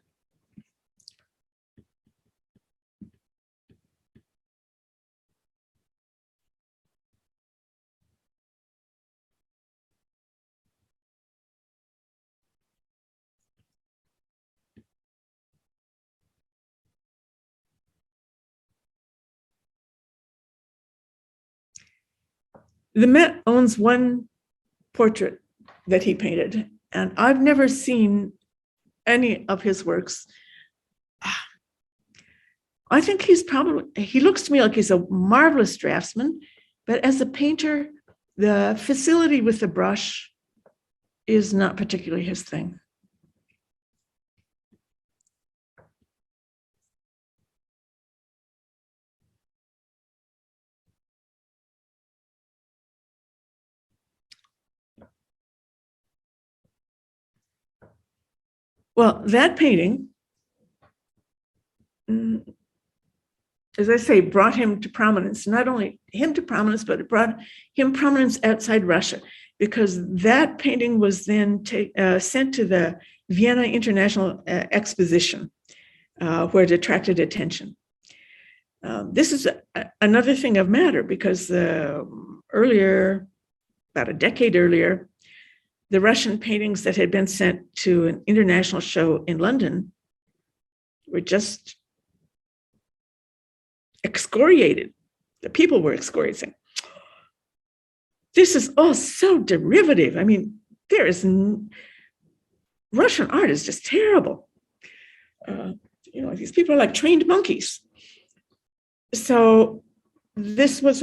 The Met owns one portrait that he painted, and I've never seen any of his works. I think he looks to me like he's a marvelous draftsman, but as a painter, the facility with the brush is not particularly his thing. Well, that painting, as I say, brought him to prominence. Not only him to prominence, but it brought him prominence outside Russia, because that painting was then sent to the Vienna International Exposition, where it attracted attention. This is another thing of matter, because earlier, about a decade earlier, the Russian paintings that had been sent to an international show in London were just excoriated. The people were excoriated, saying, this is all so derivative. I mean, Russian art is just terrible. These people are like trained monkeys. So this was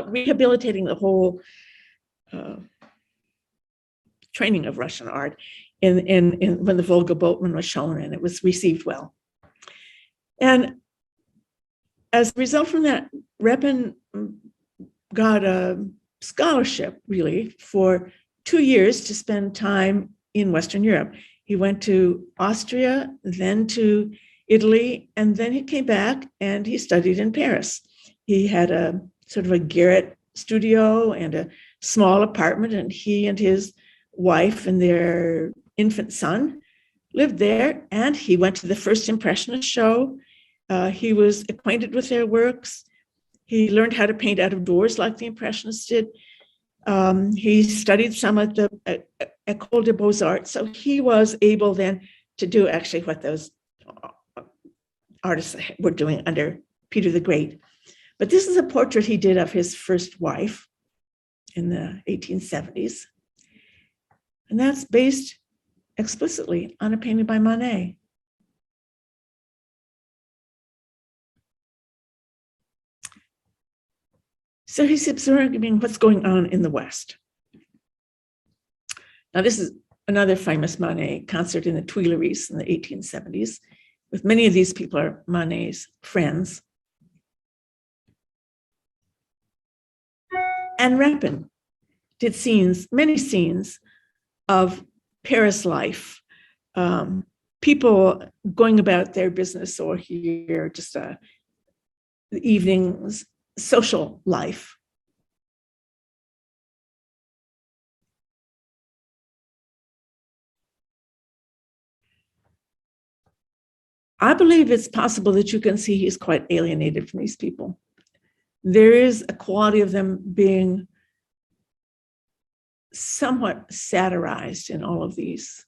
rehabilitating the whole training of Russian art in when the Volga Boatman was shown, and it was received well. And as a result from that, Repin got a scholarship, really, for 2 years to spend time in Western Europe. He went to Austria, then to Italy, and then he came back and he studied in Paris. He had a sort of a garret studio and a small apartment, and he and his wife and their infant son lived there, and he went to the first Impressionist show. He was acquainted with their works. He learned how to paint out of doors like the Impressionists did. He studied some at the École des Beaux-Arts, so he was able then to do actually what those artists were doing under Peter the Great. But this is a portrait he did of his first wife in the 1870s. And that's based explicitly on a painting by Manet. So he's observing what's going on in the West. Now, this is another famous Manet concert in the Tuileries in the 1870s, with many of these people are Manet's friends. And Rapin did many scenes of Paris life, people going about their business or here, just the evenings, social life. I believe it's possible that you can see he's quite alienated from these people. There is a quality of them being somewhat satirized in all of these.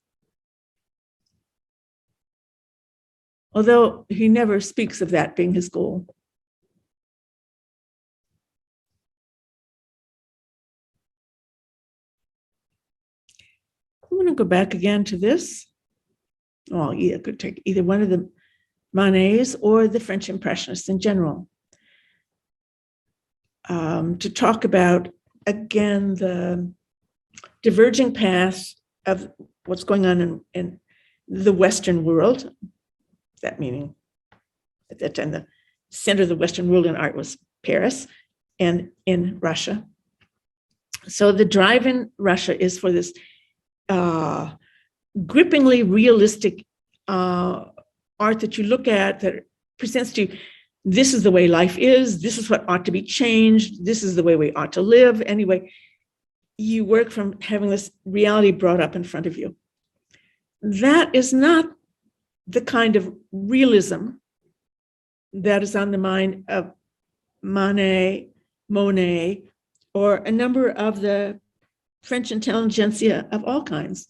Although he never speaks of that being his goal. I'm going to go back again to this. Well, I could take either one of the Manets or the French Impressionists in general to talk about, again, the diverging paths of what's going on in the Western world. That meaning, at that time, the center of the Western world in art was Paris and in Russia. So the drive in Russia is for this grippingly realistic art that you look at that presents to you, this is the way life is, this is what ought to be changed, this is the way we ought to live. Anyway, you work from having this reality brought up in front of you. That is not the kind of realism that is on the mind of Manet, Monet, or a number of the French intelligentsia of all kinds.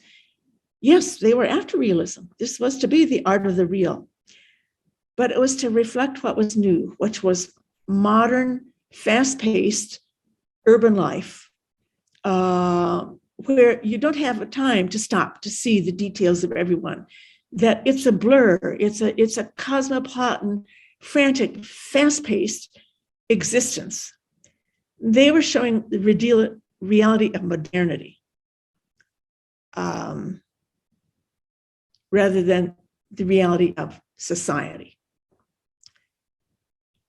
Yes, they were after realism. This was to be the art of the real. But it was to reflect what was new, which was modern, fast-paced urban life, where you don't have a time to stop to see the details of everyone, that it's a blur, it's a cosmopolitan, frantic, fast-paced existence. They were showing the reality of modernity rather than the reality of society.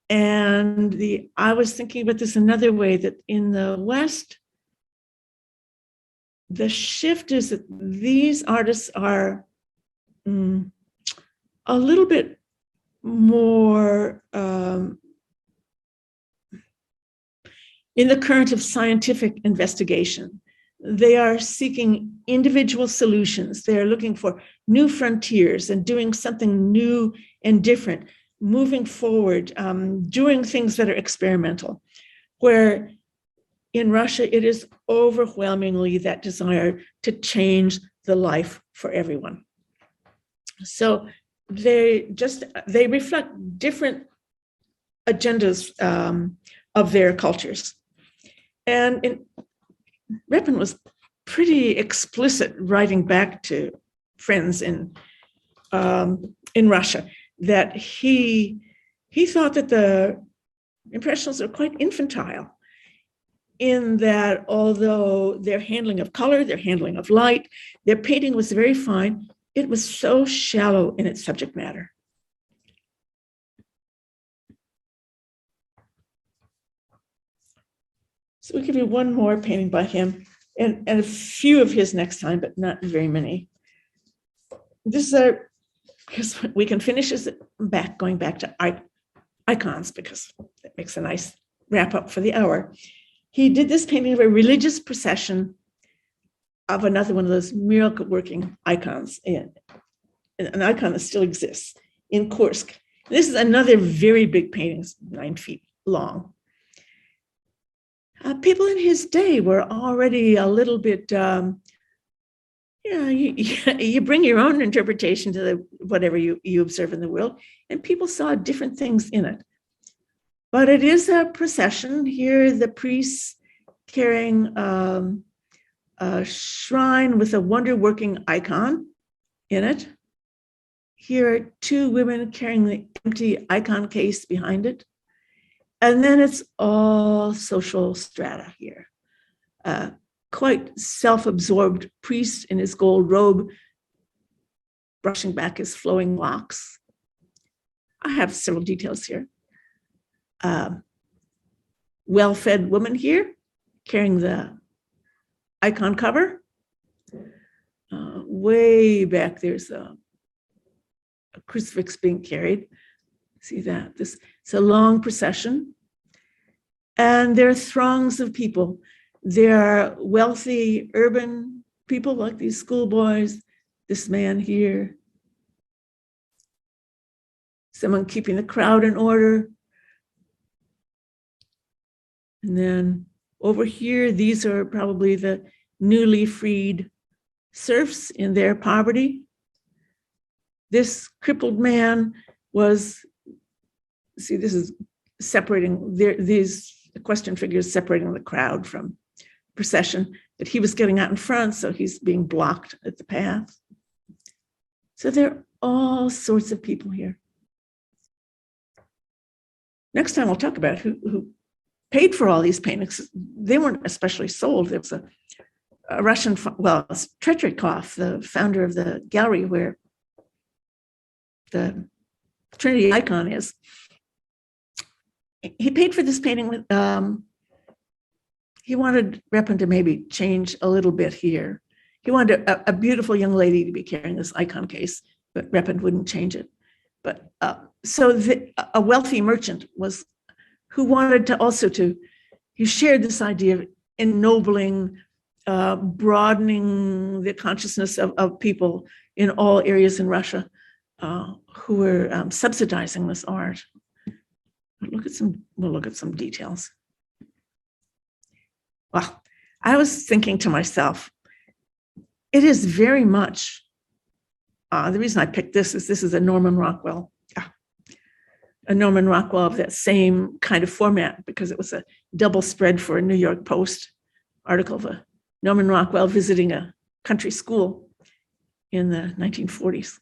And I was thinking about this another way, that in the West, the shift is that these artists are a little bit more in the current of scientific investigation. They are seeking individual solutions. They are looking for new frontiers and doing something new and different, moving forward, doing things that are experimental, where in Russia, it is overwhelmingly that desire to change the life for everyone. So they reflect different agendas of their cultures. And Repin was pretty explicit, writing back to friends in Russia, that he thought that the Impressionists are quite infantile, in that although their handling of color, their handling of light, their painting was very fine, it was so shallow in its subject matter. So we'll give you one more painting by him and a few of his next time, but not very many. This is our, because we can finish this going back to icons, because that makes a nice wrap up for the hour. He did this painting of a religious procession of another one of those miracle working icons, an icon that still exists in Kursk. This is another very big painting, 9 feet long. People in his day were already a little bit, you bring your own interpretation to whatever you observe in the world, and people saw different things in it. But it is a procession. Here, the priests carrying a shrine with a wonder-working icon in it. Here are 2 women carrying the empty icon case behind it. And then it's all social strata here. Quite self-absorbed priest in his gold robe, brushing back his flowing locks. I have several details here. Well-fed woman here, carrying the icon cover. Way back, there's a crucifix being carried. See that? It's a long procession. And there are throngs of people. There are wealthy urban people like these schoolboys, this man here, someone keeping the crowd in order. And then over here, these are probably the newly freed serfs in their poverty. This crippled man was, see, this is separating, these equestrian figures separating the crowd from procession, but he was getting out in front, so he's being blocked at the path. So there are all sorts of people here. Next time we'll talk about who paid for all these paintings. They weren't especially sold. There was a Russian, well, Tretyakov, the founder of the gallery where the Trinity icon is. He paid for this painting with, he wanted Repin to maybe change a little bit here. He wanted a beautiful young lady to be carrying this icon case, but Repin wouldn't change it. But so a wealthy merchant was who wanted to also he shared this idea of ennobling, broadening the consciousness of people in all areas in Russia who were subsidizing this art. We'll look at some details. Well, I was thinking to myself, it is very much, the reason I picked this is a Norman Rockwell. A Norman Rockwell of that same kind of format, because it was a double spread for a New York Post article of a Norman Rockwell visiting a country school in the 1940s.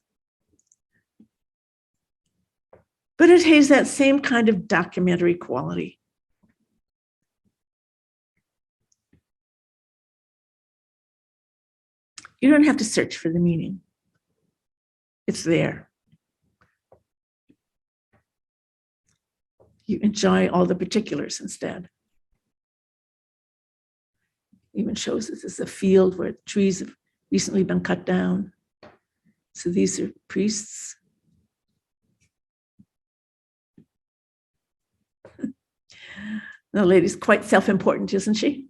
But it has that same kind of documentary quality. You don't have to search for the meaning. It's there. You enjoy all the particulars instead. Even shows this is a field where trees have recently been cut down. So these are priests. The lady's quite self-important, isn't she?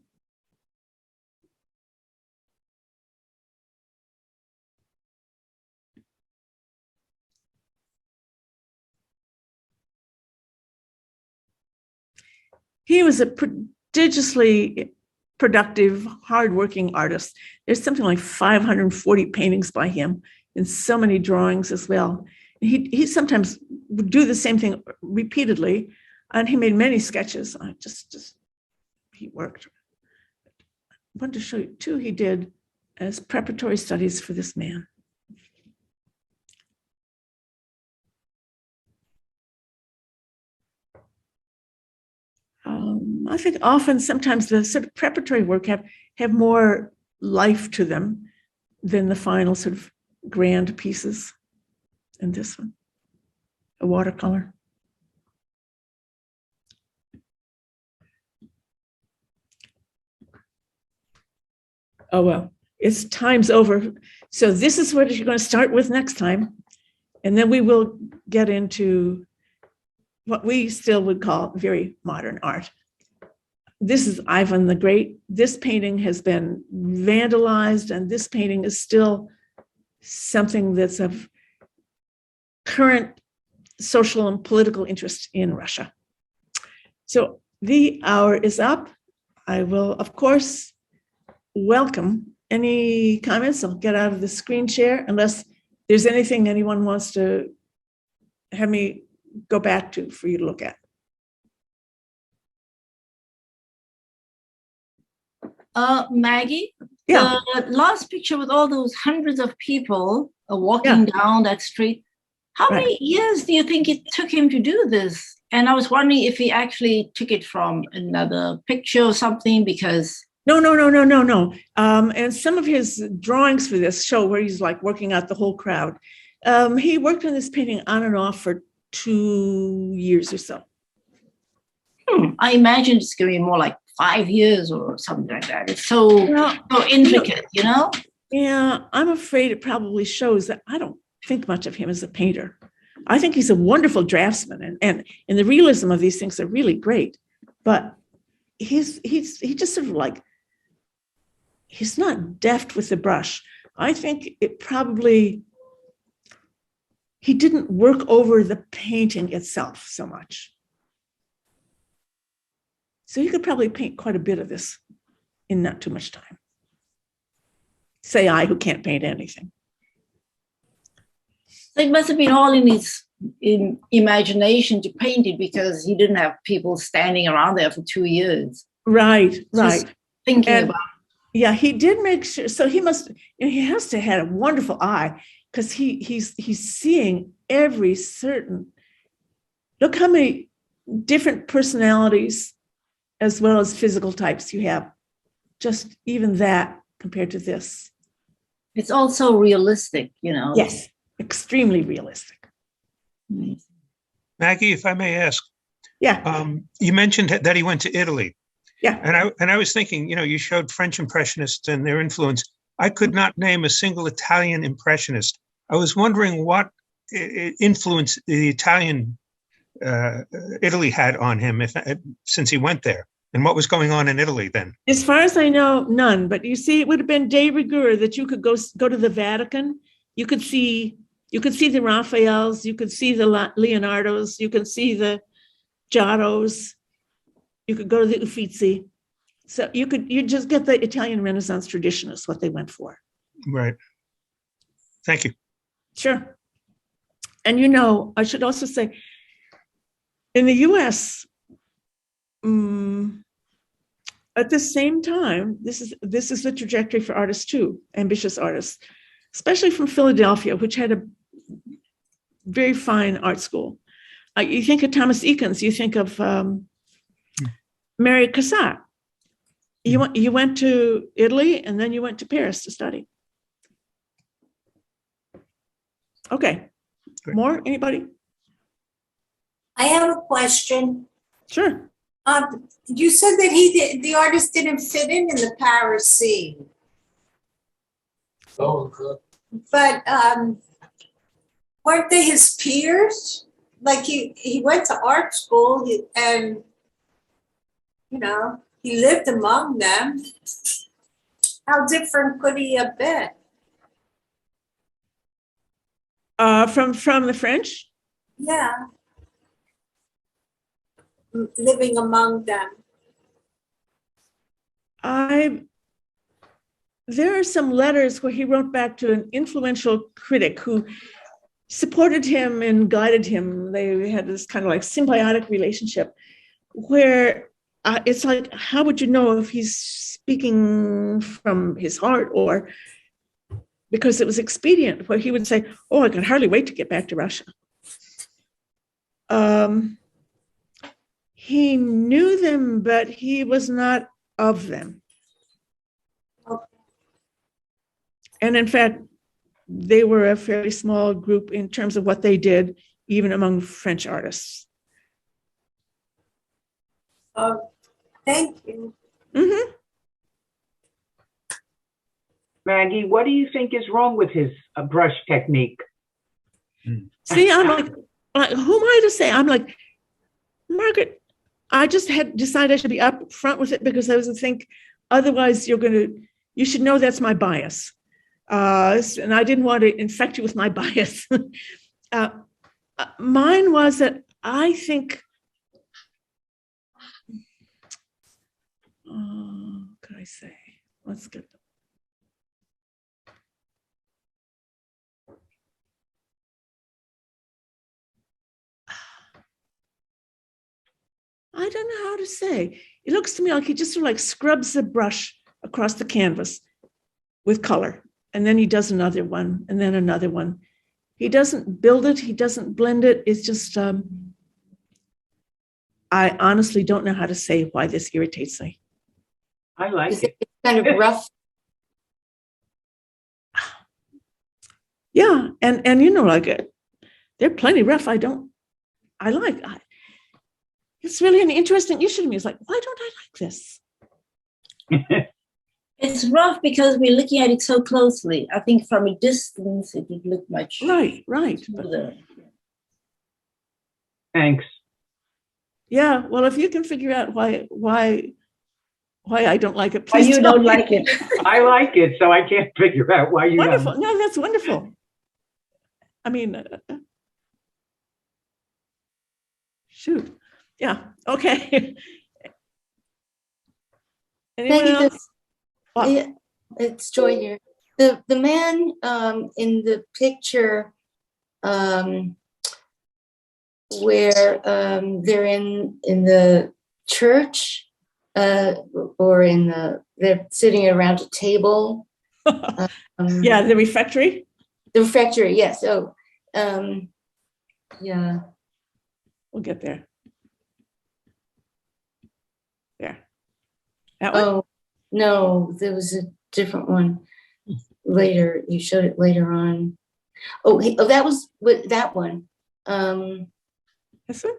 He was a prodigiously productive, hardworking artist. There's something like 540 paintings by him and so many drawings as well. He sometimes would do the same thing repeatedly, and he made many sketches. He worked. I wanted to show you 2 he did as preparatory studies for this man. I think often, sometimes the sort of preparatory work have more life to them than the final sort of grand pieces. And this one, a watercolor. Oh, well, it's time's over. So this is what you're going to start with next time. And then we will get into what we still would call very modern art. This is Ivan the Great. This painting has been vandalized, and this painting is still something that's of current social and political interest in Russia. So the hour is up. I will, of course, welcome any comments. I'll get out of the screen share unless there's anything anyone wants to have me go back to for you to look at. Maggie, Yeah. the last picture with all those hundreds of people walking down that street, how many years do you think it took him to do this? And I was wondering if he actually took it from another picture or something, because... No. And some of his drawings for this show where he's like working out the whole crowd. He worked on this painting on and off for 2 years or so. I imagine it's going to be more like 5 years or something like that. It's so intricate, you know? Yeah, I'm afraid it probably shows that I don't think much of him as a painter. I think he's a wonderful draftsman, and the realism of these things are really great. But he just sort of like, he's not deft with the brush. I think it probably, he didn't work over the painting itself so much. So you could probably paint quite a bit of this in not too much time. Say I, who can't paint anything. It must have been all in his imagination to paint it, because he didn't have people standing around there for 2 years. Right. Just thinking about. Yeah, he did make sure. So he has to have a wonderful eye, because he's seeing every certain. Look how many different personalities as well as physical types you have. Just even that compared to this. It's also realistic, you know. Yes, extremely realistic. Maggie, if I may ask. Yeah. You mentioned that he went to Italy. Yeah. And I was thinking, you know, you showed French Impressionists and their influence. I could not name a single Italian Impressionist. I was wondering what influence the Italian Italy had on him since he went there, and what was going on in Italy then. As far as I know, none. But you see, it would have been de rigueur that you could go to the Vatican. You could see the Raphaels. You could see the Leonardos. You could see the Giottos. You could go to the Uffizi. So you just get the Italian Renaissance tradition is what they went for. Right. Thank you. Sure. And you know, I should also say, in the US, at the same time, this is the trajectory for artists too, ambitious artists, especially from Philadelphia, which had a very fine art school. You think of Thomas Eakins, you think of Mary Cassatt. You went to Italy and then you went to Paris to study. Okay. Great. More? Anybody? I have a question. Sure. You said that the artist didn't fit in the Paris scene. Oh, good. But weren't they his peers? Like he went to art school and, you know, he lived among them. How different could he have been? From the French? Yeah. Living among them. There are some letters where he wrote back to an influential critic who supported him and guided him. They had this kind of like symbiotic relationship where it's like, how would you know if he's speaking from his heart or because it was expedient, where he would say, oh, I can hardly wait to get back to Russia. He knew them, but he was not of them. Okay. And in fact, they were a fairly small group in terms of what they did, even among French artists. Thank you. Mm-hmm. Maggie, what do you think is wrong with his brush technique? See, I'm like, who am I to say? I'm like, Margaret, I just had decided I should be up front with it because I was to think, otherwise you should know that's my bias. And I didn't want to infect you with my bias. Mine was that I think, what could I say? Let's get them. I don't know how to say. It looks to me like he just sort of like scrubs the brush across the canvas with color. And then he does another one and then another one. He doesn't build it. He doesn't blend it. It's just, I honestly don't know how to say why this irritates me. I like Is it. it kind of rough? Yeah. And you know, like they're plenty rough. It's really an interesting issue to me. It's like, why don't I like this? It's rough because we're looking at it so closely. I think from a distance, it would look much Right. smoother. Thanks. Yeah. Well, if you can figure out why I don't like it, Why please you tell don't me. like it? I like it, so I can't figure out why you Wonderful. don't. No, that's wonderful. I mean, shoot. Yeah. Okay. Anyone Thank you. else? What? Yeah, it's Joy here. The man in the picture where they're in the church or they're sitting around a table. Yeah, the refectory. The refectory, yes. Oh, yeah. We'll get there. There. That one? Oh, no, there was a different one later. You showed it later on. Oh, that was with that one. This one?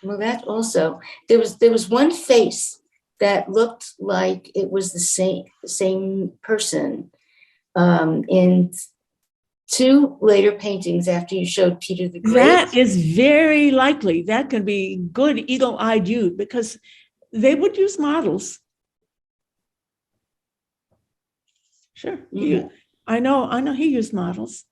Well, that also, there was one face that looked like it was the same person in two later paintings after you showed Peter the Great. That is very likely. That can be good eagle-eyed you because they would use models. Sure. Mhm. I know he used models.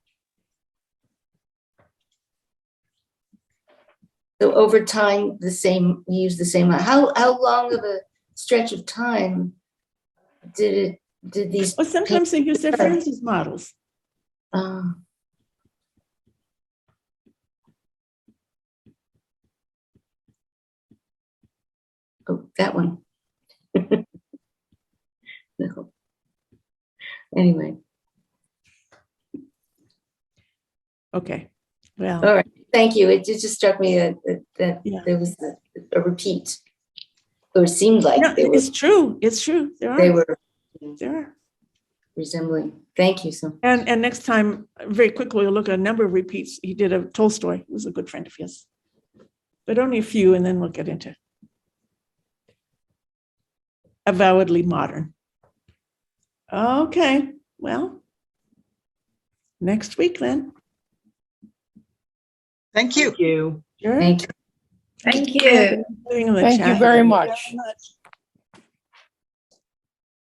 So over time, you used the same. How long of a stretch of time did these? Well, sometimes they use their friends as models. Oh, that one. No. Anyway, Okay. Well, all right. Thank you. It just struck me that Yeah. there was a repeat, or it seemed like no, it's true. It's true. they were There are. resembling. Thank you so. And next time, very quickly, we'll look at a number of repeats. He did a Tolstoy, who was a good friend of his, but only a few, and then we'll get into avowedly modern. Okay, well, next week then. Thank you. Thank you. Sure. Thank you. Thank you. Putting in the Thank you chat. very much.